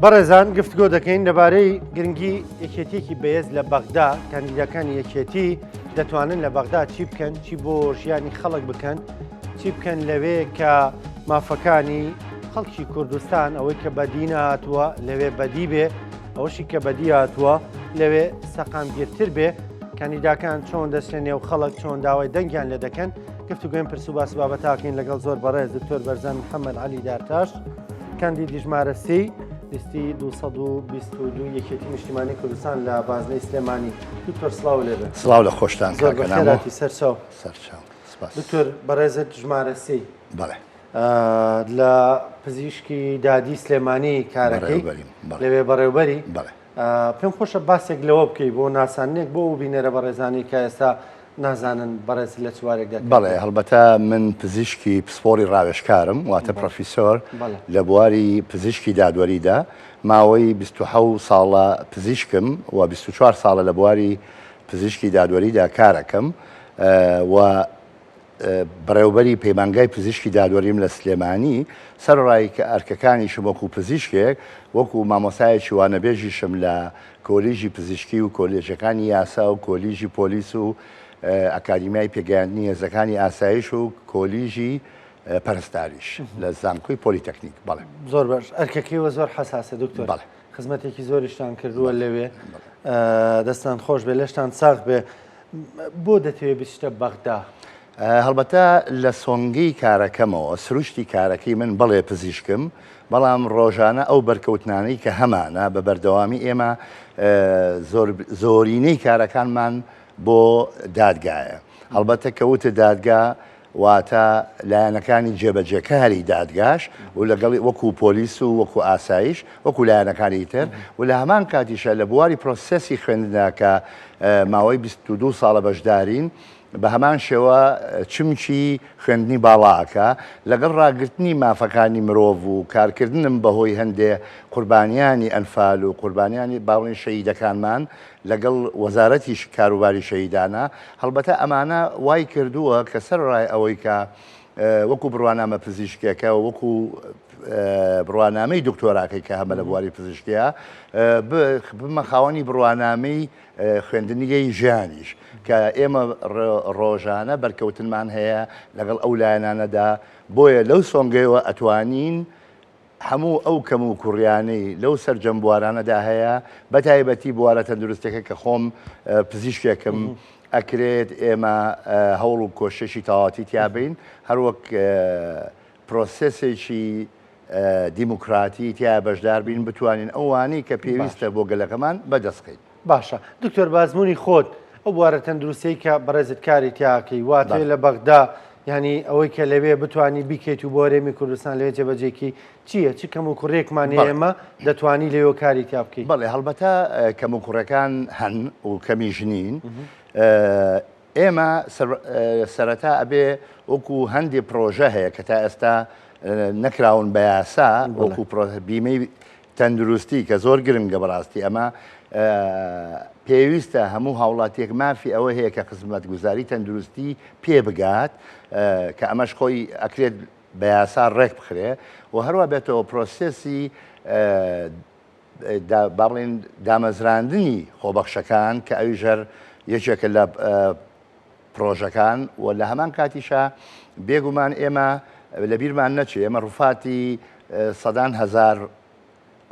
بەڕێزان گفتگۆ دەکەین لەبارەی گرنگی یەکێتیەکی بەهێز لە بەغدا. کاندیداکانی یەکێتی دەتوانن لە بەغدا چی بکەن، چی بۆ ژیانی خەڵک بکەن، چی بکەن لەوێ کە مافەکانی خەڵکی کوردستان ئەوەی کە بەدی نهاتووە لەوێ بەدی بێ، ئەوەشی کە بەدی هاتووە لەوێ سەقامگیرتر بێ. کاندیداکان چۆن دەچێنێ و خەڵک چۆن داوای دەنگیان لێ دەکەن. گفتوگوێن پرس و باس بابەتاکەین لەگەڵ زۆر بەڕێز دکتۆر بەرزان محەممەد عەلی دارتاش، کاندیدی ژمارە سی لیستی 222 یەکێتی نیشتیمانی کوردستان لە بازنەی سلێمانی. دکتۆر سڵاو لێبێ. سڵاو لە خۆشتان زۆر بەخێراتی سەرچاو. سەرچاو. دکتۆر بەڕێزت ژمارە سی. بەڵێ. لە پزیشکی دادی سلێمانی کارەکەی لەوێ بەڕێوبەری. بەڵێ. پێم خۆشە باسێک لەوە بکەی بۆ ناسانێک بۆ بینێرە بەڕێزانی کە ئێستا نازانن بەڕێز لە چوارێک دەکەن. بەڵێ هەڵبەتە من پزیشکی پسپۆری ڕاوێژکارم، واتە پرۆفیسۆر لە بواری پزیشکی دادوەریدا ماوەی 27 ساڵە پزیشکم و 24 ساڵە لە بواری پزیشکی دادوەریدا کارەکەم و بەڕێوبەری پەیمانگای پزیشکی دادوەریم لە سلێمانی. سەرڕای کە ئەرکەکانیشم وەکو پزیشکێک وەکو مامۆسایەکی وانەبێژیشم لە کۆلیژی پزیشکی و کۆلێژەکانی یاسا و کۆلیژی پۆلیس و ئەکادیمیای پێگەیاندنی هێزەکانی ئاسایش و کۆلیژی پەرستاریش لە زانکۆی پۆلیتەکنیک. بەڵێ زۆر باش. ئەرکەکەیەوە زۆر حەساسە دکتۆر. بەڵێ خزمەتێکی زۆریشتان کردووە لەوێ، دەستان خۆش بێ، لەشتان ساغ بێ. بۆ دەتەوێت بچتە بەغدا؟ هەڵبەتە لە سۆنگەی کارەکەمەوە سروشتی کارەکەی من بەڵێ پزیشکم، بەڵام ڕۆژانە ئەو بەرکەوتنانەی کە هەمانە بە بەردەوامی ئێمە زۆرینەی کارەکانمان بۆ دادگایە. هەڵبەتە کەوتە دادگا واتە لایەنەکانی جێبەجێکاری دادگاش و لەگەڵی وەکو پۆلیس و وەکو ئاسایش وەکو لایەنەکانی تر و لە هەمان کاتیشە لە بواری پرۆسەسی خوێندندا کە ماوەی 22 ساڵە بەشدارین بە هەمان شێوە چمکی خوێندنی باڵاکە لەگەڵ ڕاگررتنی مافەکانی مرۆڤ و کارکردنم بەهۆی هەندێ قوربانیانی ئەنفال و قوربانیانی باڵین شەهیدەکانمان لەگەڵ وەزارەتی کاروباری شەهیدانە. هەڵبەتە ئەمانە وای کردووە کە سەرڕای ئەوەی کە وەکو بڕوانامە پزیشکێکە وەکو بڕوانامەی دکتۆراکەی کە هەمە لە بواری پزیشکیە بمە خاوەنی بڕوانامەی خوێندنیگەی ژیانیش کە ئێمە ڕۆژانە بەرکەوتنمان هەیە لەگەڵ ئەو لایەنانەدا. بۆیە لەو سۆنگەیەوە ئەتوانین هەموو ئەو کەم و کوڕیانەی لەو سەرجەم بوارانەدا هەیە، بە تایبەتی بوارە تەندروستەکە کە خۆم پزیشکێکم ئەکرێت ئێمە هەوڵ و کۆششی تەواتی تیابین، هەروەک پرۆسسێکی دیموکراتی تیا بەشدار بین، بتوانین ئەوانی کە پێویستە بۆ گەلەکەمان بەدەستکەین. باشە دکتۆر، بازموونی خۆت ئەو بوارە تەندروستی کە بەڕێزت کاری تیاکەی واتێ لە بەغدا، ینی ئەوەی کە لەوێ بتانی بیکەیت و بۆ هەرێمی کوردستان لەوێ جێبەجێکی چییە؟ چی کەم و کوڕێکمان ئێمە دەتوانی لەوێ کاری تیا بکەیت؟ بەڵێ هەڵبەتە کەم و کوڕەکان هەن و کەمی ژنین. ئێمە سەرەتا ئەبێ وەکو هەندێ پرۆژە هەیە کە تا ئێستا نەکراون بە یاسا وەکو بیمەی تەندروستی کە زۆر گرنگە بەڕاستی. ئەمە پێویستە هەموو هاوڵاتێک مافی ئەوە هەیە کە خزمەت گوزاری تەندروستی پێ بگات کە ئەمەش خۆی ئەکرێت بە یاسا ڕێک بخرێ و هەروە بێتەوە پرۆسێسی باڵێن دامەزراندنی خۆبەخشەکان کە ئەوی ژەر یەکێکە لە پرۆژەکان و لە هەمان کاتیشە بێگومان ئێمە لە بیرمان نەچێ ئێمە ڕووفاتی سەدان هەزار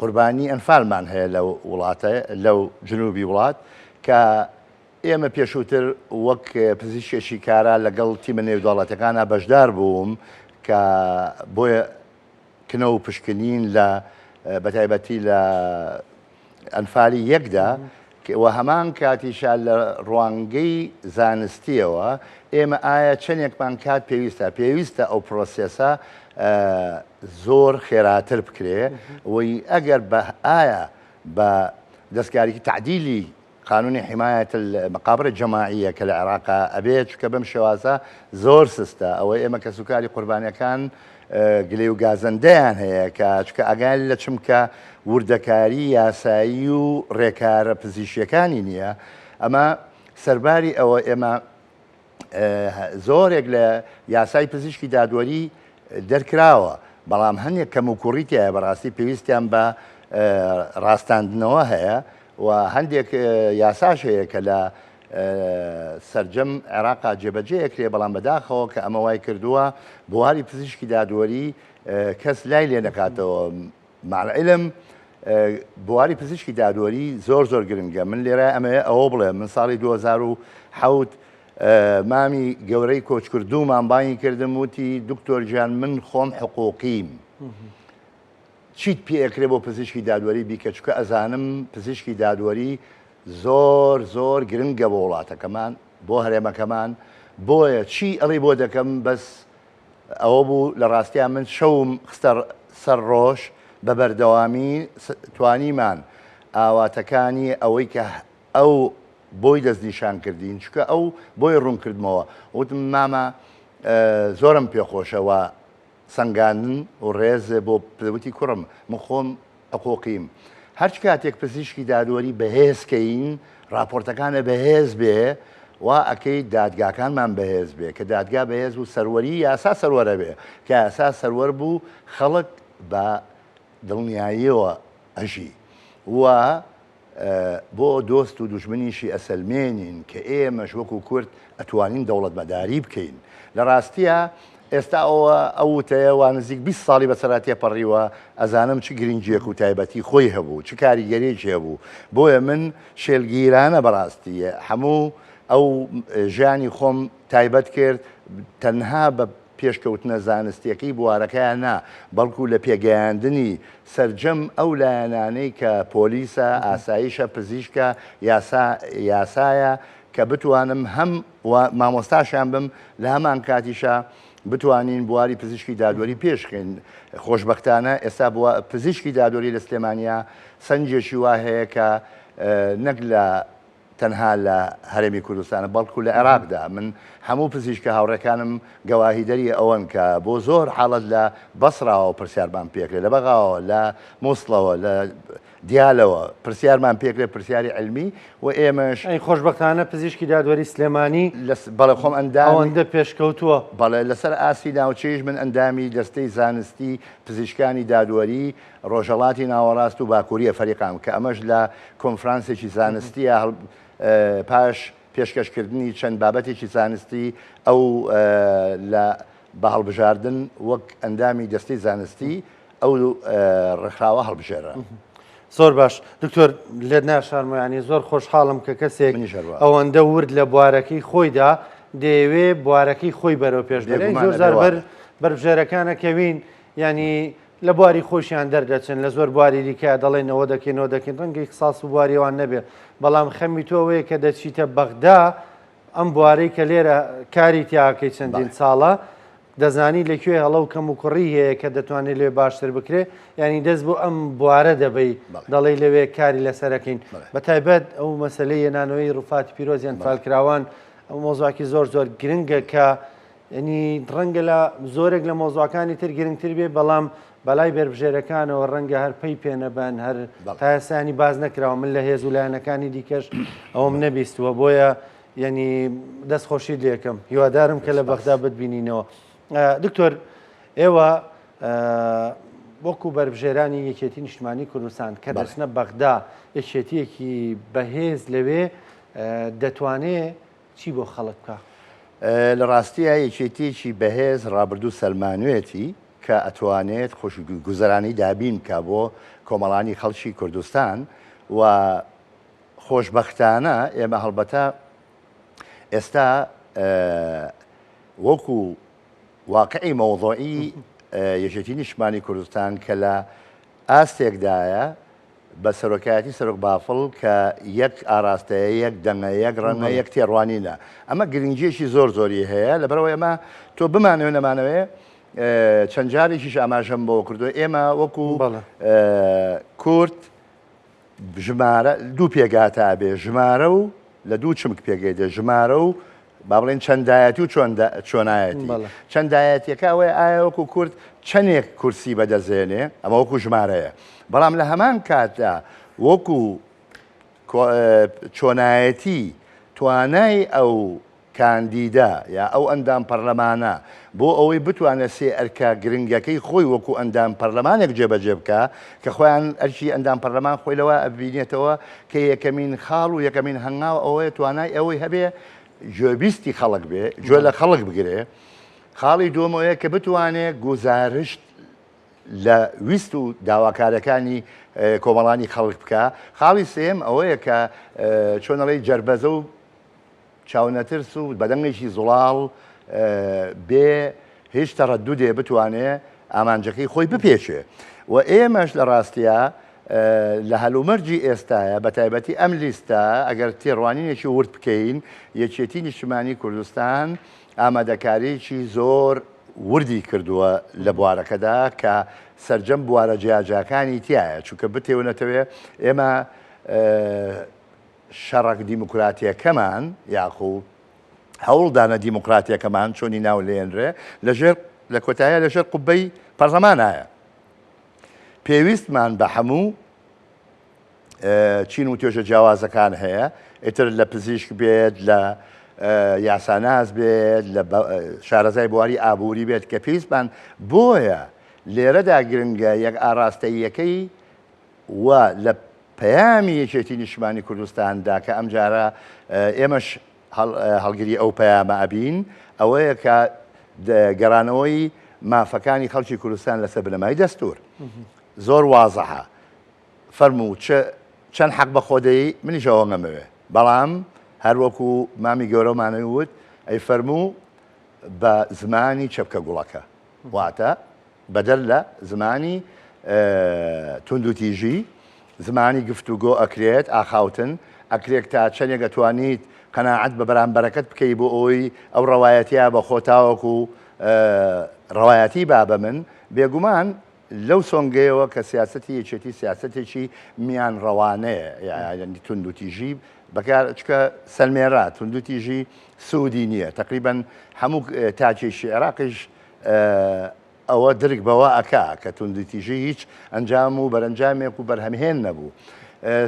قوربانی ئەنفالمان هەیە لەو وڵاتە لەو جنوبی وڵات کە ئێمە پێشووتر وەک پزیشکێکی کارا لەگەڵ تیمە نێودوڵاتەکانە بەشدار بووم کە بۆیە کنە و پشکنین لە بەتایبەتی لە ئەنفالی یەکدا و هەمان کاتیشە لە ڕوانگەی زانستیەوە ئێمە ئایا چەندێکمان کات پێویستە ئەو پرۆسێسە زۆر خێراتر بکرێ وی ئەگەر بە ئایا بە دەستکاریی تعدیلی قانونی حمایەت المقابر جەماعیە کە لە عێراقا ئەبێت چکە بەم شێوازە زۆر سستە ئەوەی ئێمە کە سوکاری قوربانیەکان گلێ و گازەندەیان هەیە کە چکە ئەگال لە چمکە وردەکاری یاسایی و ڕێکارە پزیشیەکانی نییە. ئەمە سەرباری ئەوە ئێمە زۆرێک لە یاسای پزیشکی دادوەری دەرکراوە، بەڵام هەندێک کەم و کوڕیتیایە بەڕاستی پێویستیان بە ڕاستاندنەوە هەیە و هەندێک یاساش هەیە کە لە سەرجەم عێراقا جێبەجێیەکرێ بەڵام بەداخەوە کە ئەمە وای کردووە بواری پزیشکی دادوەری کەس لای لێ نەکاتەوە ماعلم بواری پزیشکی دادوەری زۆر گرنگە من لێرە ئەمە ئەوە بڵێ من ساڵی 2007 مامی گەورەی کۆچکردومان بانی کردم وتی دکتۆر گیان من خۆم حقوقیم چیت پێ ئەکرێ بۆ پزیشکی دادوەری بیکە چکە ئەزانم پزیشکی دادوەری زۆر گرنگە بۆ وڵاتەکەمان بۆ هەرێمەکەمان بۆیە چی ئەڵی بۆ دەکەم بەس ئەوە بوو لە ڕاستیان من شەوم خستە سەر ڕۆژ بە بەردەوامی توانیمان ئاواتەکانی ئەوەی کە ئەو بۆی دەستنیشان کردین چکە ئەو بۆی ڕوون کردمەوە وتم مامە زۆرم پێخۆشەوە سنگاندن و ڕێز بۆ پوتی کوڕم من خۆم حقوقیم هەرچ کاتێک پزیشکی دادوەری بەهێزکەین راپۆرتەکانە بەهێز بێ و ئەکەی دادگاکانمان بەهێز بێ کە دادگا بەهێز و سەروەری یاسا سەروەرە بێ کە یاسا سەروەر بوو خەڵک بە دڵنیاییەوە ئەژی و بۆ دۆست و دوژمنیشی ئەسلمێنین کە ئێمەش وەکو کورد ئەتوانین دەوڵەتمەداری بکەین لە ڕاستیە ئێستا ئەو وتەیە وا نزیک 20 ساڵی بەسەراتیە پەڕیوە ئەزانم چ گرنگجیەک و تایبەتی خۆی هەبوو چ کاریگەرێکی هەبوو بۆیە من شێلگیرانە بەڕاستیە هەموو ئەو ژیانی خۆم تایبەت کرد تەنها بە پێشکەوتنە زانستیەکەی بوارەکەیان نا بەڵکو لە پێگەیاندنی سەرجەم ئەو لایەنانەی کە پۆلیسە ئاساییشە پزیشکە یاسایە کە بتوانم هەم مامۆستاشیان بم لە هەمان کاتیشە بتوانین بواری پزیشکی دادوەری پێشخین خۆشببختانە ئێستا پزیشکی دادوەری لە سلێمانیا سنجێکی وا هەیە کە نەک لە تەنها لە هەرێمی کوردستانە بەڵکو لە عێراقدا من هەموو پزیشکە هاوڕەکانم گەواهیدەری ئەوەن کە بۆ زۆر حاڵەت لە بەسراوە پرسیارمان پێکرێت لە بەغاوە لە مۆسڵەوە لە دیالەوە پرسیارمان پێکرێت پرسیاری علمی و ئێمەش خۆشببختانە پزیشکی دادوەری سلێمانی بەڵێ خۆم ئەوەندە پێشکەوتووە بەڵێ لەسەر ئاسی ناوچەیش من ئەندامی دەستەی زانستی پزیشکانی دادوەری ڕۆژهەڵاتی ناوەڕاست و باکووریە فەریقام کە ئەمەش لە کۆنفرانسێکی زانستیە پاش پێشکەشکردنی چەند بابەتێکی زانستی ئەو لە بە هەڵبژاردن وەک ئەندامی دەستەی زانستی ئەو ڕێکخراوە هەڵبژێرە. زۆر باش دکتۆر لێت ناشارمەیانی زۆر خۆشحاڵم کە کەسێک ئەوەندە ورد لە بوارەکەی خۆیدا دەیەوێ بوارەکەی خۆی بەرەو پێش بێت زۆر زار بەربژێرەکانەکەوین ینی لە بواری خۆشیان دەردەچن لە زۆر بواری دیکە دەڵێنەوە دەکەینەوە دەکەین ڕەنگەی قساس و بواریەوان نەبێ بەڵام خەمی تۆەوەیە کە دەچیتە بەغدا ئەم بوارەی کە لێرە کاری تیاکەی چەندین ساڵە دەزانی لەکوێ هەڵە و کەم و کوڕی هەیە کە دەتوانێت لێ باشتر بکرێ ینی دەست بۆ ئەم بوارە دەبی دەڵێ لەوێ کاری لەسەرەکەین بە تایبەت ئەو مەسلەی هێنانەوەی ڕوفاتی پیرۆزیان فالکراوان ئەو مۆزواکی زۆر گرنگە کە ینی ڕەنگە لە زۆرێک لە مۆزوعەکانی تر گرنگتر بێ بەڵام بەلای بەربژێرەکانەوە ڕەنگە هەر پێی پێنەبەن هەر تایسانی باز نەکراوە من لە هێز و لایەنەکانی دیکەش ئەوم نەبیستوە بۆیە ینی دەستخۆشی لێکم هیوادارم کە لە بەغدا بتبینینەوە. دکتۆر ئێوە وەکو بەربژێرانی یەکێتی نیشتمانی کوردستان کە دەچنە بەغدا یەکێتیەکی بەهێز لەوێ دەتوانێت چی بۆ خەڵک بکە؟ لە ڕاستیە یەکێتیەکی بەهێز ڕابردوو سەلمانوێتی کە ئەتوانێت خۆشگوزەرانی دابین کە بۆ کۆمەڵانی خەڵکی کوردستان و خۆشببختانە ئێمە هەڵبەتە ئێستا وەکو واقعی مەوضوعی یەکێتی نیشتمانی کوردستان کە لە ئاستێکدایە بە سەرۆکایەتی سەرۆک بافڵ کە یەک ئاراستەیە یەک دەنگە یەک ڕەنگە یەک تێڕوانینە ئەمە گرنگیەکی زۆری هەیە لەبەرەوە ئێمە تۆ بمانەوێ نەمانەوێ چەند جارێکیش ئاماژەم بۆ کردو ئێمە وەکو کورد ژمارە دوو پێگاتە بێ ژمارە و لە دوو چمک پێگەیدە ژمارە و با بڵێن چەندایەتی و چۆنایەتی چەندایەتیەکە ئەوەیە ئایا وەکو کورد چەندێک کورسی بەدەزێنێ ئەمە وەکو ژمارەیە بەڵام لە هەمان کاتدا وەکو چۆنایەتی توانای ئەو کاندیدا یا ئەو ئەندام پەرلەمانە بۆ ئەوەی بتوانێت سێ ئەرکە گرنگەکەی خۆی وەکو ئەندام پەرلەمانێک جێبەجێ بکە کە خۆیان ئەرچی ئەندام پەرلەمان خۆی لەوە ئەبینێتەوە کە یەکەمین خاڵ و یەکەمین هەنگاو ئەوەیە توانای ئەوەی هەبێ گوێبیستی خەڵک بێ گوێ لە خەڵک بگرێ خاڵی دووەمەوەیە کە بتوانێت گوزارشت لە ویست و داواکارەکانی کۆمەڵانی خەڵک بکە خاڵی سێم ئەوەیە کە چۆنەڵی جەربەزە و چاونەترس و بەدەنگێکی زوڵاڵ بێ هیچ تەڕەدودێ بتوانێت ئامانجەکەی خۆی بپێچێ و ئێمەش لە ڕاستیە لە هەلومەرجی ئێستاە بە تایبەتی ئەم لیستە ئەگەر تێڕوانینێکی ورد بکەین یەکێتی نیشتیمانی کوردستان ئامادەکاریی زۆر وردی کردووە لە بوارەکەدا کە سەرجەم بوارە جیاجاکانی تایە چونکە بتێونەتەوێ ئێمە شەڕک دیموکراتیەکەمان یاخو هەوڵدانە دیموکراتیەکەمان چۆنی ناو لێنرێ لەژێر لە کۆتایە لەژێر قوبەی پەرلەمانایە پێویستمان بە هەموو چین و توێژە جیاوازەکان هەیە ئیتر لە پزیشک بێت لە یاساناز بێت لە شارەزای بواری ئابووری بێت کە پێویستمان بۆیە لێرەدا گرنگە یەک ئاراستەیەکەی و لە پەیامی یەکێتی نیشتیمانی کوردستاندا کە ئەم جارە ئێمەش هەڵگیری ئەو پەیامە ئەبین ئەوەیە کە گەڕانەوەی مافەکانی خەڵکی کوردستان لەسەر بنەمای دەستور زۆر وازەحە فەرموو چەند حەق بە خۆدەی منیشەوە نەمەوێ بەڵام هەروەکو مامی گەورەمانەوە وت ئەی فەرموو بە زمانی چەپکە گوڵەکە واتە بەدەر لە زمانی توندوتیژی زمانی گفتوگۆ ئەکرێت ئاخاوتن ئەکرێت تا چەندێک دەتوانیت قەناعەت بە بەرامبەرەکەت بکەی بۆ ئەوەی ئەو ڕەوایەتیە بە خۆتاوەکو ڕەوایەتی با بە من بێگومان لەو سۆنگەیەوە کە سیاسەتی یەکێتی سیاسەتێکی میان ڕەوانەیە یعنی توندوتیژی بەکار چکە سەلمێرا توندوتیژی سوودی نییە تقریبا هەموو تاچێکی عێراقیش ئەوە درک بەوە ئەکا کە توندوتیژی هیچ ئەنجام و بەرەنجامێک و بەرهەمهێن نەبوو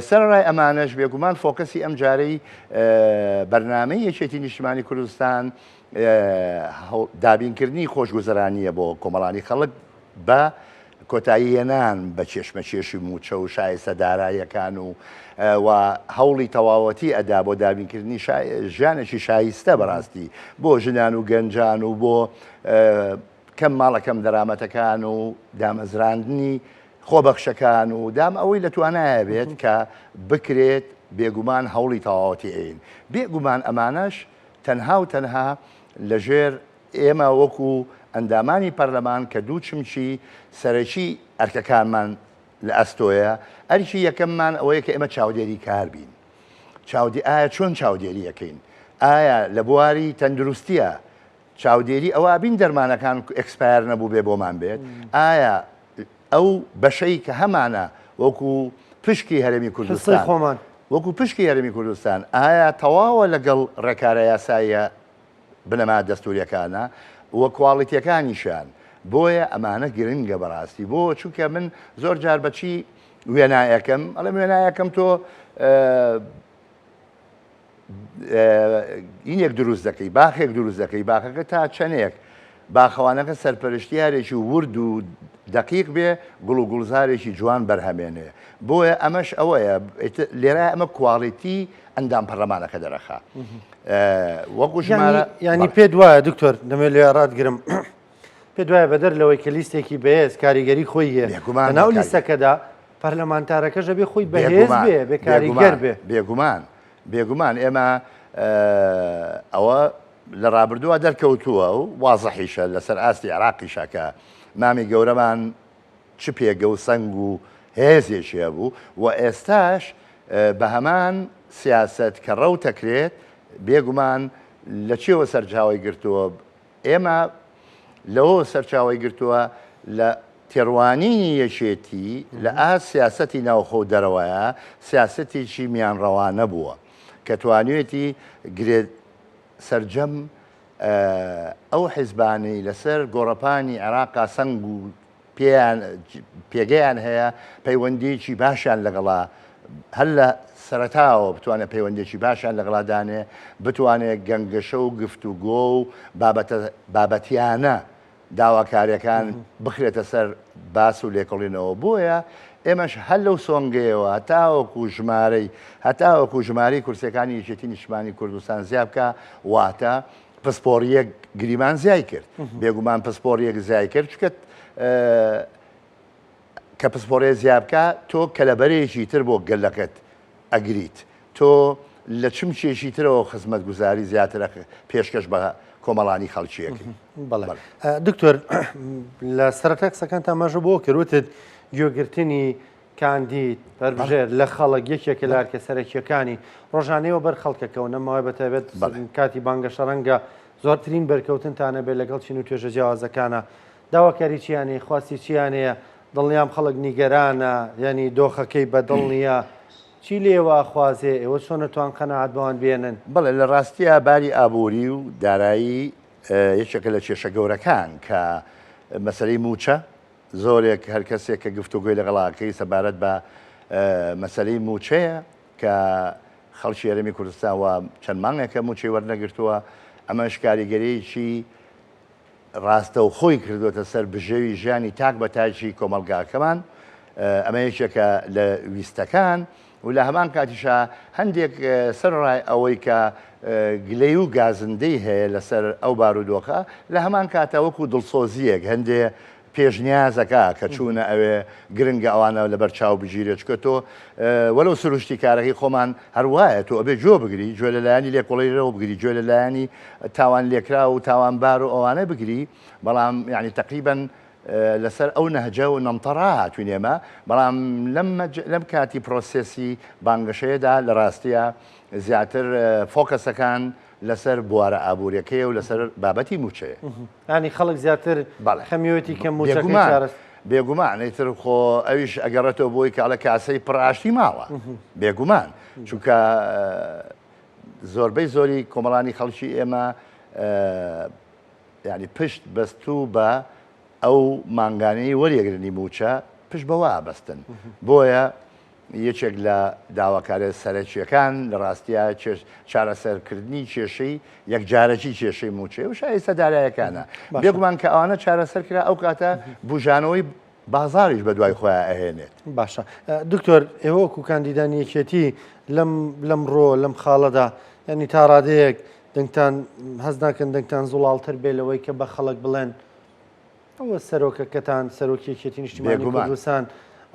سەرڕای ئەمانەش بێگومان فۆکەسی ئەم جارەی بەرنامەی یەکێتی نیشتیمانی کوردستان دابینکردنی خۆشگوزەرانیە بۆ کۆمەڵانی خەڵک بە کۆتاییهێنان بە چێشمەچێشی موچە و شایستە داراییەکان و هەوڵی تەواوەتی ئەدا بۆ دابینکردنی ژیانێکی شایستە بەڕاستی بۆ ژنان و گەنجان و بۆ کەم ماڵەکەم دەرامەتەکان و دامەزراندنی خۆبەخشەکان و دام ئەوەی لە توانایە بێت کە بکرێت بێگومان هەوڵی تەواوەتی ئەین بێگومان ئەمانەش تەنها و تەنها لەژێر ئێمە وەکو ئەندامانی پەرلەمان کە دوو چمچی سەرەکی ئەرکەکانمان لە ئەستۆیە ئەرکی یەکەممان ئەوەیە کە ئێمە چاودێری کار بین ئایا چۆن چاودێری یەکەین ئایا لە بواری تەندروستیە چاودێری ئەوە بین دەرمانەکان ئەکسپایر نەبوو بێ بۆمان بێت ئایا ئەو بەشەی کە هەمانە وەکو پشکی هەرێمی کوردستان خۆمان وەکو پشکی هەرێمی کوردستان ئایا تەواوە لەگەڵ ڕێکارە یاساییە بنەما دەستوریەکانە وە کواڵیتیەکانیشان بۆیە ئەمانە گرنگە بەڕاستی بۆ چونکە من زۆر جار بەچی وێنایەکەم ئەڵێ وێنایەکەم تۆ ئینێک دروست دەکەی باخێک دروست دەکەی باخەکە تا چەندێک باخەوانەکە سەرپەرشتیارێکی ورد و دقیق بێ گوڵ و گوڵزارێکی جوان بەرهەمێنێ بۆیە ئەمەش ئەوەیە لێرە ئەمە کواڵیتی ئەندام پەرلەمانەکە دەرەخا وەکو ژمارە ینی پێ دوایە دکتۆر دەمێت لێ ڕاتگرم پێ دوایە بەدەر لەوەی کە لیستێکی بەهێز کاریگەری خۆی هەیە ناو لیستەکەدا پەرلەمانتارەکەش بێ خۆی بەهێز بێ بێ کاریگەر بێ بێگومان ئێمە ئەوە لە ڕابردووە دەرکەوتووە و وازەحیشە لەسەر ئاستی عێراقیشە کە مامی گەورەمان چ پێگە و سەنگ و هێزێکیە بوو و ئێستاش بە هەمان سیاست کە ڕەوتەکرێت بێگومان لە چێوە سەرچاوی گرتووە ئێمە لەوە سەرچاوی گرتووە لە تێڕوانینی یەکێتی لە سیاسەتی ناوخۆ دەرەوەیە سیاسەتێکی میان ڕەوانە بووە کە توانوێتی گرێت سەرجەم ئەو حیزبانەی لەسەر گۆڕەپانی عێراقا سەنگ و پێگەیان هەیە پەیوەندیکی باشیان لەگەڵا هەر لە سەرەتاوە بتوانێت پەیوەندێکی باشیان لەگەڵادانێ بتوانێت گەنگەشە و گفتوگۆ و بابەتیانە داواکاریەکان بخرێتە سەر باس و لێکۆڵینەوە بۆیە ئێمەش هەر لەو سۆنگەیەوە هەتاوەکو ژمارەی کورسەکانی یەکێتی نیشتیمانی کوردستان زیاد بکە واتە پسپۆریەک گریمان زیای کرد بێگومان پسپۆریەک زیای کرد چکە کە پسپۆرێ زیابکە تۆ کەلەبەرێکی تر بۆ گەلەکەت ئەگریت تۆ لە چم چێشی ترەوە خزمەت گوزاری زیاترە پێشکەش بە کۆمەڵانی خەڵکیەکەی. بەڵێ دکتۆر لە سەرەتا قسەکان تاماژە بۆ کردوتت گوێگرتنی کاندید بەربژێر لە خەڵک یەکێکە لە هەرکە سەرەکیەکانی ڕۆژانەیەوە بەر خەڵکەکەەوە نەماوەی بەتابێت کاتی بانگەشە ڕەنگە زۆرترین بەرکەوتنتانە بێت لەگەڵ چین و توێژە جیاوازەکانە داواکاری چیانەیە خواستی چیانەیە دڵنیام خەڵک نیگەرانە ینی دۆخەکەی بەدڵ نییە چی لێوە خوازێ ئێوە چۆن نەتوان قەنەعات بەوان بێنن. بەڵێ لە ڕاستیە باری ئابووری و دارایی یەکێکە لە کێشە گەورەکان کە مەسەلەی موچە زۆرێک هەر کەسێک کە گفتوگوی لەگەڵاکەی سەبارەت بە مەسەلەی موچەیە کە خەڵکی هەرێمی کوردستان وە چەند مانگێکە موچەی وەرنەگرتووە ئەمەش کاریگەریەکی ڕاستە و خۆی کردوتە سەر بژێوی ژیانی تاک بە تاجی کۆمەلگاکەمان ئەمە یەکێکە لە ویستەکان و لە هەمان کاتیشە هەندێک سەرڕای ئەوەی کە گلەی و گازندەی هەیە لەسەر ئەو بارودۆخە لە هەمان کاتە وەکو دڵسۆزیەک هەندێ پێشنیازەکە کە چوونە ئەوێ گرنگە ئەوانە لەبەر چاو بگیرێت چکە تۆ وەرەو سروشتی کارەکەی خۆمان هەروایە تۆ ئەبێ جۆ بگری گوێ لەلایەنی لێکۆڵیرەوە بگری گوێ لەلایەنی تاوان لێکرا و تاوانبار و ئەوانە بگری بەڵام یعنی تقریباً لەسەر ئەو نەهجە و نەمتەڕا هاتوینێمە بەڵام لەم کاتی پرۆسێسی بانگەشەیەدا لە ڕاستیە زیاتر فۆکەسەکان لەسەر بوارە ئابوووریەکەی و لەسەر بابەتی موچەیە ینی خەڵک زیاتر خەمیەتی کە موچەکەی بێگومان ئیتر خۆ ئەویش ئەگەڕێتەوە بۆی کاڵە کاسەی پڕاشتی ماوە بێگومان چونکە زۆربەی زۆری کۆمەڵانی خەڵکی ئێمە ینی پشت بەستوو بە ئەو مانگانەی وەریەگرنی موچە پشت بەوە بەستن بۆیە یەکێک لە داواکارە سەرەکیەکان لە ڕاستیە چارەسەرکردنی کێشەی یەکجارەکی کێشەی موچێ و شایستە دارایەکانە بێگومان کە ئەوانە چارەسەرکرا ئەو کاتە بژانەوەی بازاریش بە دوای خۆیان ئەهێنێت. باشە دکتۆر ئێوە وەکو کاندیدانی یەکێتی لەم ڕۆ لەم خاڵەدا ینی تا ڕادەیەک دەنگتان هەز ناکەن دەنگتان زوڵاڵتر بێ لەوەی کە بە خەڵک بڵێن ئەوە سەرۆکەکەتان سەرۆکی یەکێتی نیشتیمانی کوردستان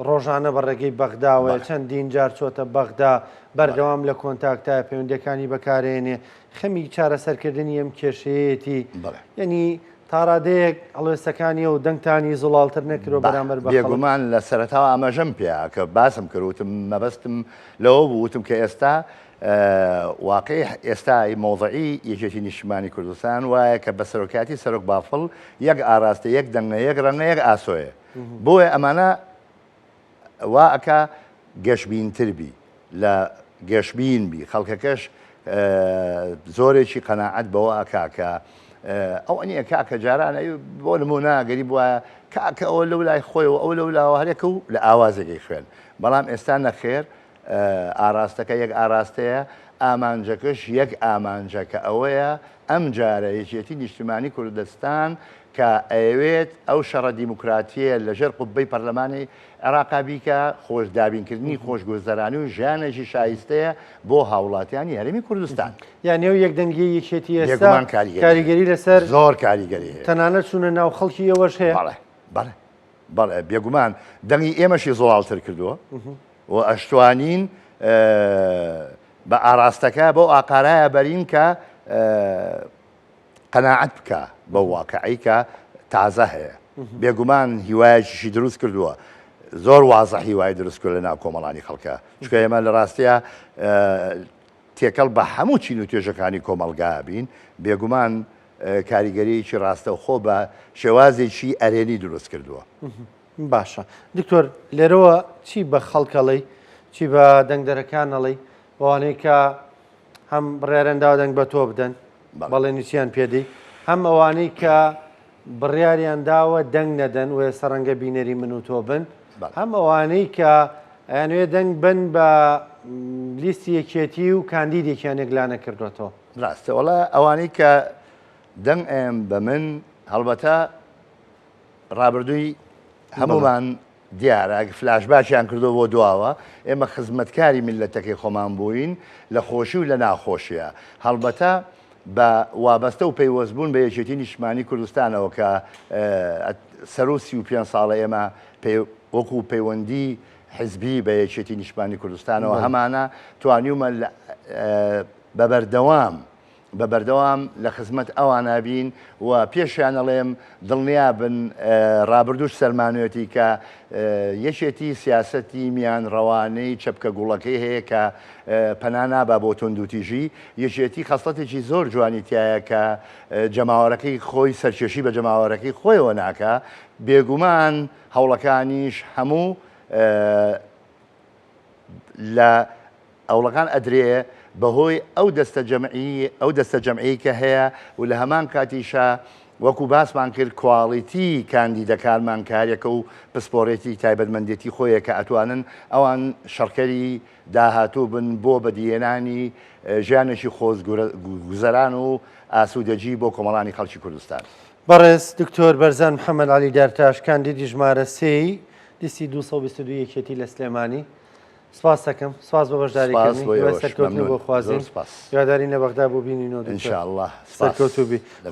ڕۆژانە بە ڕێگەی بەغداوە چەندین جار چۆتە بەغدا بەردەوام لە کۆنتاکتای پەیوەندیەکانی بەکارێنێ خەمی چارەسەرکردنی ئەم کێشەیەتی ینی تا ڕادەیەک ئەڵێستەکانی و دەنگتانی زوڵاڵتر نەکرۆ بەرامبەر بە بێگومان لە سەرەتاوە ئاماژەم پێیا کە باسم کردوتم مەبەستم لەوە بووتم کە ئێستا واقعی ئێستای مۆضعی یەکێتی نیشتیمانی کوردستان وایە کە بە سەرۆکاتی سەرۆک بافڵ یەک ئاراستە یەک دەنگە یەک ڕەنگە یەک ئاسۆیە بۆیە ئەمانە وا ئەکا گەشببینتر بی لە گەشببین بی خەڵکەکەش زۆرێکی قەناعەت بەوە ئەکا کە ئەو ئەنیە کاکە جارانە بۆ نمونە گەریب وایە کاکە ئەوە لەو لای خۆیەوە ئەو لەو لاوە هەرێکە و لە ئاوازێکی خوێن بەڵام ئێستا نەخێر ئاراستەکە یەک ئاراستەیە ئامانجەکەش یەک ئامانجەکە ئەوەیە ئەم جارە یەکێتی نیشتیمانی کوردستان کە ئەوێت ئەو شەڕە دیموکراتیە لەژێر قوبەی پەرلەمانی عێراقا بیکە خۆش دابینکردنی خۆشگوزەرانی و ژیانێکی شایستەیە بۆ هاوڵاتیانی هەرێمی کوردستان یان نێو یەک دەنگی یەکێتی ئێستا کاریگەری لەسەر زۆر کاریگەری هەیە تەنانەت چوونە ناو خەڵکی ئێوەش هەیە بەڵێ بێگومان دەنگی ئێمەشی زۆڵالتر کردووە و ئەشتوانین بە ئاراستەکە بۆ ئاقارایە بەرین کە قەناعەت بکە بە واقعی کە تازە هەیە بێگومان هیوایەکیشی دروست کردووە زۆر وازە هیوای دروست کرد لە ناو کۆمەڵانی خەڵکە چکە ئێمە لە ڕاستیە تێکەڵ بە هەموو چین و توێژەکانی کۆمەلگا بین بێگومان کاریگەریەکی ڕاستە و خۆ بە شێوازێکی ئەرێنی دروست کردووە. باشە دکتۆر لێرەوە چی بە خەڵکەڵی چی بە دەنگدەرەکانەڵی بەوانەی کە هەم بڕیارەندا دەنگ بە تۆ بدەن بەڵێ نووسیان پێدەی هەم ئەوانەی کە بڕیاریان داوە دەنگ نەدەن و سەرەنگە بینەری من و تۆ بن هەم ئەوانەی کە ئەیانوێ دەنگ بن بە لیستی یەکێتی و کاندیدێکیان یەکلا نەکردوێتەوە. ڕاستە وڵا ئەوانەی کە دەنگ ئەم بە من هەڵبەتە ڕابردووی هەمومان دیارە فلاشباچیان کردو بۆ دواوە ئێمە خزمەتکاری میلەتەکەی خۆمان بووین لە خۆشی و لە ناخۆشیە هەڵبەتە بە وابەستە و پەیوەستبوون بە یەکێتی نیشتمانی کوردستانەوە کە سەر و 35 ساڵە ئێمە وەکو پەیوەندی حزبی بە یەکێتی نیشتمانی کوردستانەوە هەمانە توانیومە بەبەردەوام لە خزمەت ئەوانە بین و پێشیان ئەڵێم دڵنیا بن ڕابردوش سەرمانوێتی کە یەکێتی سیاسەتی میان ڕەوانەی چەپکە گوڵەکەی هەیە کە پەنا نابا بۆ توندوتیژی یەکێتی خەسڵەتێکی زۆر جوانی تایە کە جەماوەرەکەی خۆی سەرکێشی بە جەماوەرەکەی خۆیەوە ناکە بێگومان هەوڵەکانیش هەموو لە ئەوڵەکان ئەدرێ بەهۆی ئەو دەستە جەمعی کە هەیە و لە هەمان کاتیشە وەکو باسمان کرد کواڵیتی کاندیدەکانمان کارێکە و پسپۆڕێتی تایبەتمەندێتی خۆیە کە ئەتوانن ئەوان شەڕکەری داهاتوو بن بۆ بەدیێنانی ژیانێکی خۆزگوزەران و ئاسوودەجی بۆ کۆمەڵانی خەڵکی کوردستان. بەڕێز دکتۆر بەرزان محەممەد علی دارتاش کاندیدی ژمارە سێی لیستی 222 یەکێتی لە سلێمانی. سپاس دەکەم سپاس بە بەشداریکردنی سەرکەوتنی بۆ خوازین یادداری نە بەغدا بۆ بینینەوە ئینشاءالله سەرکەوتوو بی.